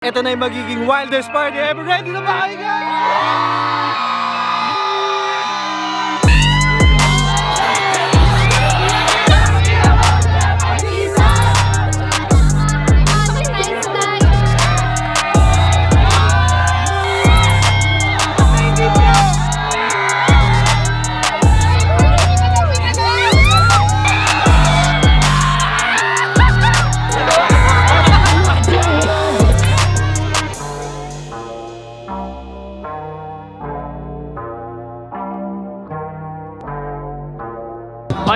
Ito na yung magiging wildest party ever. Ready na ba kayo guys?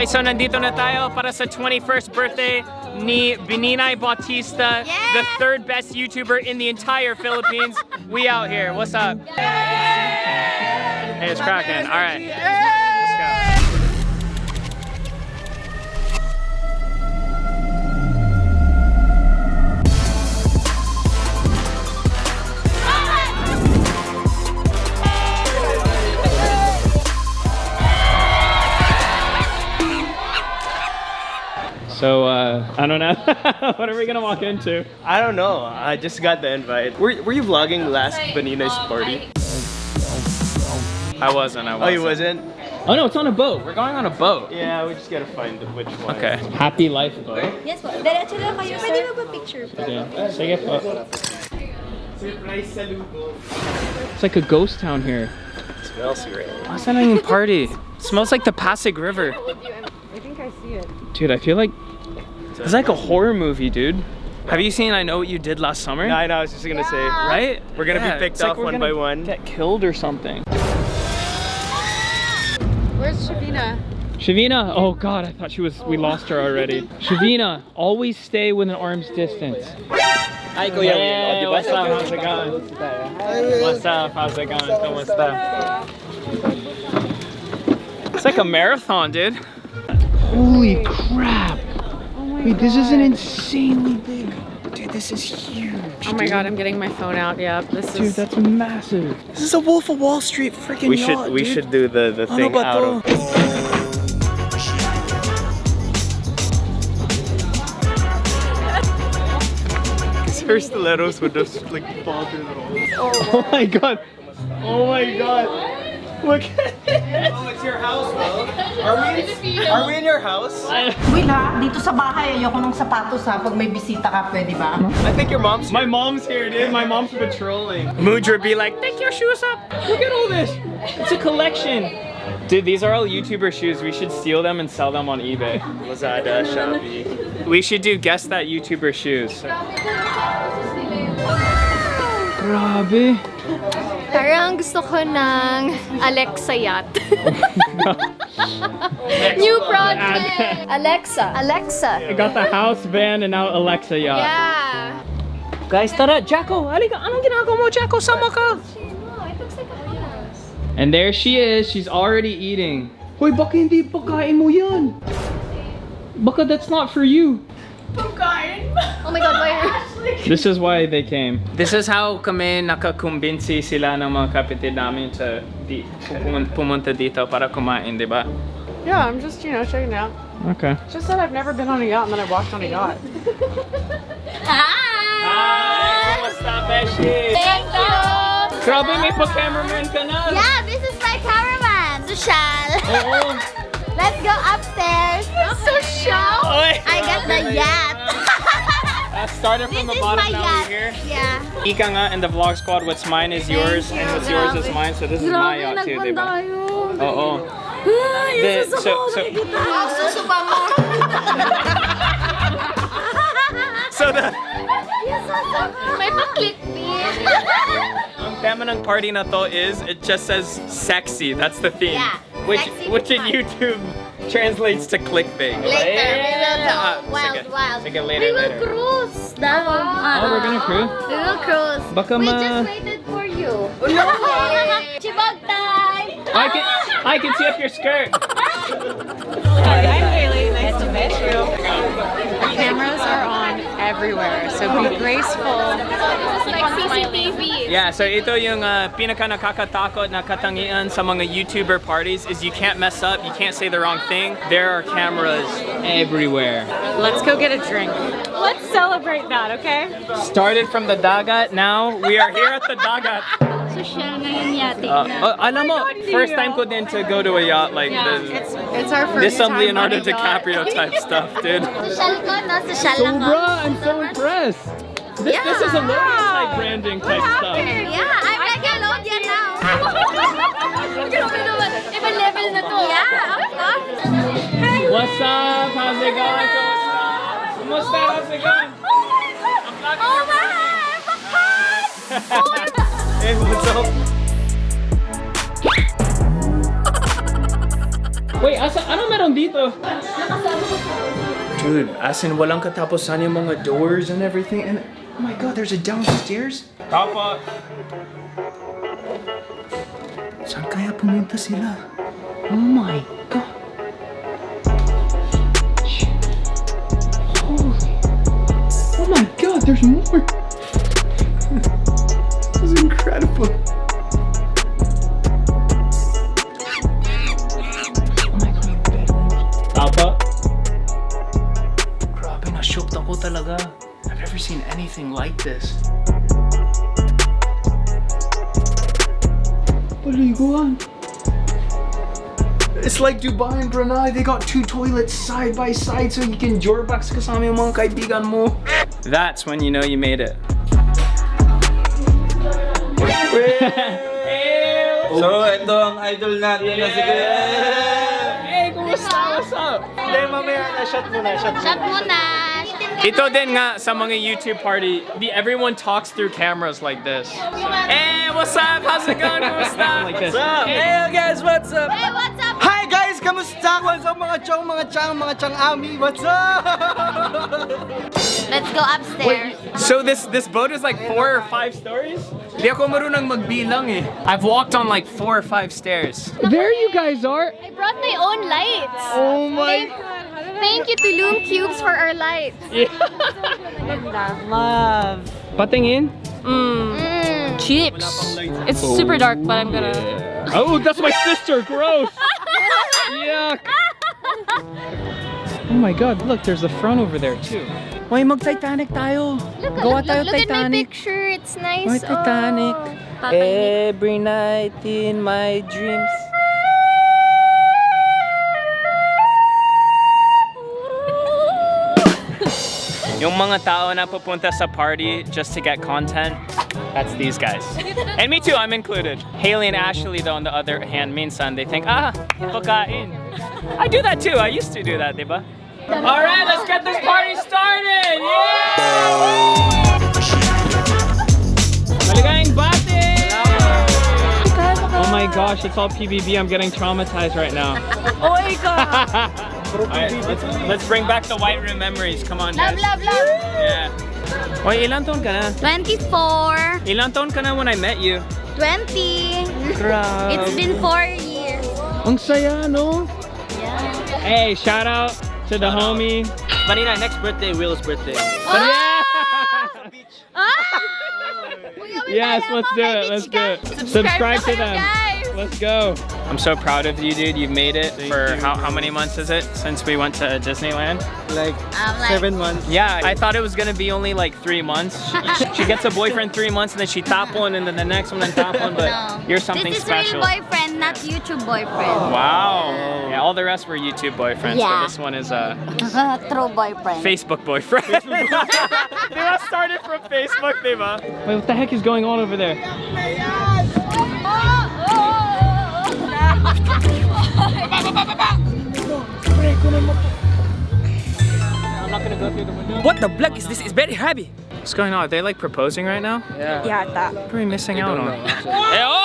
Okay, so nandito na tayo para sa 21st birthday ni Baninay Bautista, the third best YouTuber in the entire Philippines. We out here. What's up? Hey, it's cracking. All right. Let's go. So, I don't know. What are we gonna walk into? I don't know. I just got the invite. Were you vlogging last Baninay's party? I wasn't. Oh, you wasn't? Oh no, it's on a boat. We're going on a boat. Yeah, we just gotta find which one. Okay. Happy life boat. Yes po. Diretso lang kayo. Pwede magpa-picture po. Sige po. Surprise saludo. It's like a ghost town here. It smells great. Asan na yung party? It smells like the Pasig River. I think I see it. Dude, I feel like it's like a horror movie, dude. Have you seen I Know What You Did Last Summer? No, I know, I was just gonna say. Right? We're gonna be picked off one by one. Get killed or something. Where's Shavina? Shavina! Oh god, I thought we lost her already. Shavina, always stay within arm's distance. Hi, Kuya. Hey, what's up? How's it going? What's up? How's it going? Kumusta? It's like a marathon, dude. Holy crap! Wait, this is an insanely big. Dude, this is huge. Oh my god, I'm getting my phone out. Yeah, this Dude, is. that's massive. This is a Wolf of Wall Street freaking yacht, We should do the thing out of. Her stilettos would just like fall through the hole. Oh my god! Oh my god! Look at it! Oh, it's your house, bro. Are we in your house? Will ha, dito sa bahay ayoko ng sapatos ha, pag may bisita ka, pwede ba? I think your mom's here. My mom's here, dude. My mom's patrolling. Mudra be like, take your shoes up. Look at all this. It's a collection. Dude, these are all YouTuber shoes. We should steal them and sell them on eBay. Lazada, Shopee. We should do guess that YouTuber shoes. Grabe. Parang gusto ko ng Alexa Yacht. New project! Alexa. I got the house, van, and now Alexa Yacht. Yeah. Guys, tara, Jacko. Halika, anong ginagawa mo, Jacko? Sama ka. It looks like a house. And there she is. She's already eating. Hoy, baka hindi pagkain mo yan. Baka that's not for you. Oh my god, why? This is why they came. This is how kami nakakumbinsi sila ng mga kapitid namin to pumunta dito para kumain, di ba? Yeah, I'm just, checking it out. Okay. Just said I've never been on a yacht and then I walked on a yacht. Hi! Kumusta, Beshi? Thank you! Grabe, may pa-cameraman ka na. Yeah, this is my cameraman, Sushal. Oo. Let's go upstairs. Sushal? Oy. I got the yacht. Started from the This is bottom, my now yacht. we're here. Yeah. Ika nga in the vlog squad, what's mine is yours, and what's yours is mine, so this is my yacht too, di ba? Oo. Susupa mo. So the May pa-clickbait. ang tema ng party na to is, it just says sexy, that's the theme. Yeah, Which sexy in fun. YouTube translates to clickbait. Later, we will go Sige. wild. Sige, We later, will later. cruise. Oh, we're gonna cruise? We will cruise. Baka We ma- just waited for you. Chibag time! I can see up your skirt. Hi, I'm Haley. Nice to meet you. Cameras are on everywhere, so be graceful. This is like CCTV. Yeah, so ito yung pinaka nakakatakot na katangian sa mga YouTuber parties is you can't mess up, you can't say the wrong thing. There are cameras everywhere. Let's go get a drink. Let's celebrate that, okay? Started from the dagat, now we are here at the dagat. Social na yung yate Alam mo, first time ko din to go to a yacht like this. It's our first This some time Leonardo on a yacht. DiCaprio type stuff, dude. Social ko, no? Social lang ko. I'm so impressed. This is alodia type branding type stuff. Yeah, I'm like alodia now. Grabe naman. Ibang level na to. Yeah, of course. What's up? How's it going? Kumusta? How's it going? Oh my! Hey, what's up? Wait, ano meron dito? Dude, as in walang katapusan yung mga doors and everything. And oh my god, there's a downstairs? Papa! Saan kaya pumunta sila? Oh my god. Holy. Oh my god, there's more. This is incredible. Papa? Grabe, na-shocked ako talaga. I've never seen anything like this. Paliguan. It's like Dubai and Brunei. They got 2 toilets side by side so you can jorbax kasama yung mga kaibigan mo. That's when you know you made it. So, ito ang idol natin na si Kuya. Hey, kumusta? What's up? Hindi, mamaya na. Shot muna. Shot muna. Ito din nga sa mga YouTube party, everyone talks through cameras like this. Hey, what's up? How's it going? Kumusta? Like this. Hey guys, what's up? Hey, what's up? Hi guys, kamusta? What's up mga chang ami? What's up? Let's go upstairs. So this boat is like 4 or 5 stories? Di ako marunong magbilang eh. I've walked on like 4 or 5 stairs. There you guys are. I brought my own lights. Oh my. Thank you to Loom Cubes for our lights. Love. Patingin? Chips. It's super dark, but I'm gonna. Oh, that's my sister. Gross. Yuck. Oh my god, look, there's the front over there too. Why mag-Titanic tayo? Look, Gawa look, tayo look at my Titanic. picture. It's nice. Why Titanic? Every night in my dreams. Yung mga tao na pupunta sa party just to get content, that's these guys. And me too, I'm included. Haley and Ashley though, on the other hand, minsan, they think, pagkain. I do that too, I used to do that, diba? Alright, let's get this party started! Yeah! Maligayang bate! Oh my gosh, it's all PBB, I'm getting traumatized right now. Oh my god. Alright, let's bring back the White Room memories. Come on, Love, guys. love, love. Yeah. Wait, ilang taon ka na? 24. Ilang taon ka na when I met you? 20. Grabe. It's been 4 years. Ang saya, no? Yeah. Hey, shout out to the homie. Baninay, next birthday, Will's birthday. Yeah! Yes, let's do it. Let's do it. Subscribe to them. Let's go. I'm so proud of you, dude. You've made it for how many months is it since we went to Disneyland? Like, like 7 months. Yeah, I thought it was gonna be only like 3 months. She gets a boyfriend 3 months and then she top one and then the next one and top one, but No. you're something This is special. real boyfriend, not YouTube boyfriend. Wow. Yeah, all the rest were YouTube boyfriends, Yeah. but this one is a True boyfriend. Facebook boyfriend. Diba started from Facebook, diba? Wait, what the heck is going on over there? I'm not gonna go through the window. What the black is this? It's very heavy. What's going on? Are they like proposing right now? Yeah, that. What are we missing out on? Hey, oh!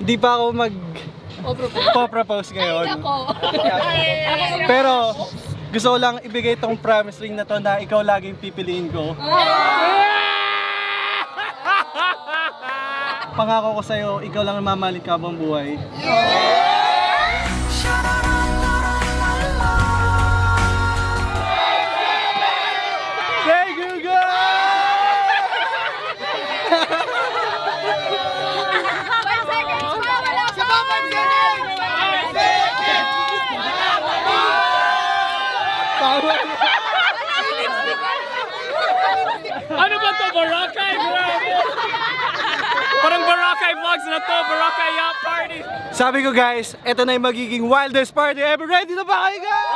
Hindi pa ako po-propose ngayon. Pero Gusto ko lang ibigay tong promise ring na to na ikaw laging pipiliin ko. Pangako ko sa'yo, ikaw lang ang mamahalin ka habang buhay. Thank you, guys! 5 seconds pa, wala pa! Ano ba to? Boracay? Grabe! Parang Boracay vlogs na to, Boracay Yacht Party! Sabi ko guys, ito na yung magiging wildest party ever. Ready na ba kayo guys?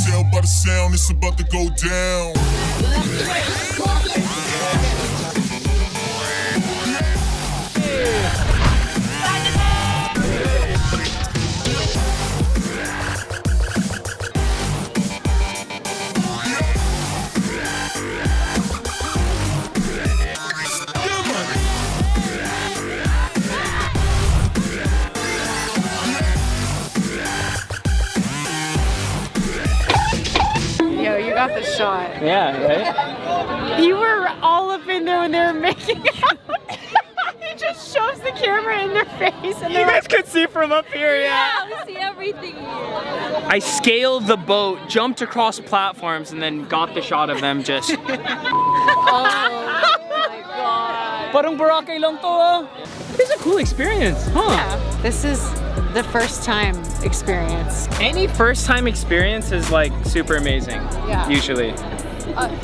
Tell by the sound it's about to go down. Yo, you got the shot. Yeah, right? You were all up in there when they were making out. He just shoves the camera in their face and You guys could see from up here, yeah. We see everything here. I scaled the boat, jumped across platforms, and then got the shot of them just... Oh my god. Parang Boracay lang to, ah. It's a cool experience, huh? Yeah, this is the first time experience. Any first time experience is like super amazing. Yeah. Usually.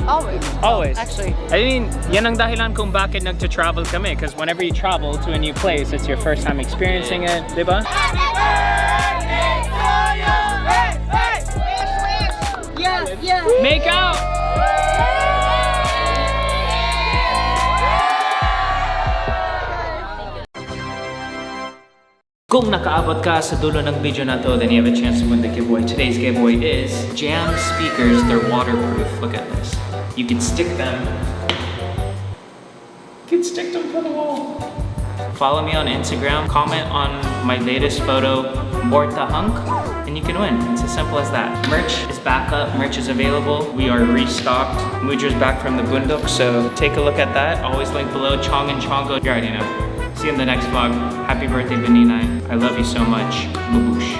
Always. Always. Actually. I mean, yan ang dahilan kung bakit nagta-travel kami. Because whenever you travel to a new place, it's your first time experiencing it, diba? Yes, yes. Make out! Kung nakaabot ka sa dulo ng video na to, then you have a chance to win the giveaway. Today's giveaway is Jam speakers. They're waterproof. Look at this. You can stick them. You can stick them to the wall. Follow me on Instagram. Comment on my latest photo, Borta Hunk, and you can win. It's as simple as that. Merch is back up. Merch is available. We are restocked. Mujo's back from the bundok, so take a look at that. Always link below. Chong and Chongo. You already know. See you in the next vlog. Happy birthday, Baninay. I love you so much. Baboosh.